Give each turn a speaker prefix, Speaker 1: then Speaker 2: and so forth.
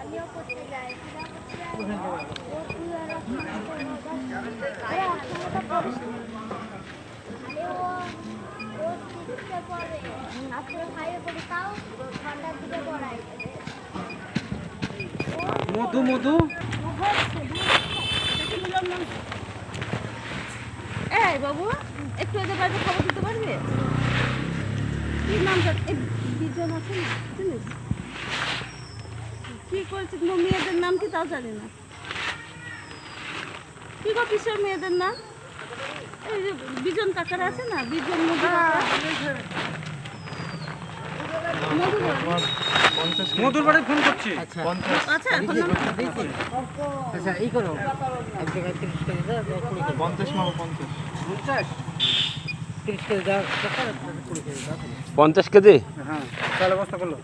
Speaker 1: আমিও করতে যাই ও তুই আর ও শিখতে পড়ে আসলে খাইয়ে পড়ি তাও ঠান্ডার দিকে পড়াই
Speaker 2: মধু মধু
Speaker 3: এই বাবু একটু এদের বাড়িতে খবর দিতে পারবি? কি নামটা বিজন আছে না চিনিস? কি করছিস মেয়েদের নাম কি তাও জানি না। কি গো কিসের মেয়েদের নাম? এই যে বিজন কাকার আছে না, বিজন মধু
Speaker 2: মধুর বাড়ি ফোন করছি।
Speaker 3: আচ্ছা এখন নাম
Speaker 4: আচ্ছা এই করো এক জায়গায় 30 কেজি দাও
Speaker 2: 50 মাল 50
Speaker 4: 30 কেজি দাও 20 কেজি দাও
Speaker 5: 50 কেজি।
Speaker 2: হ্যাঁ, তাহলে বস্তা করলো।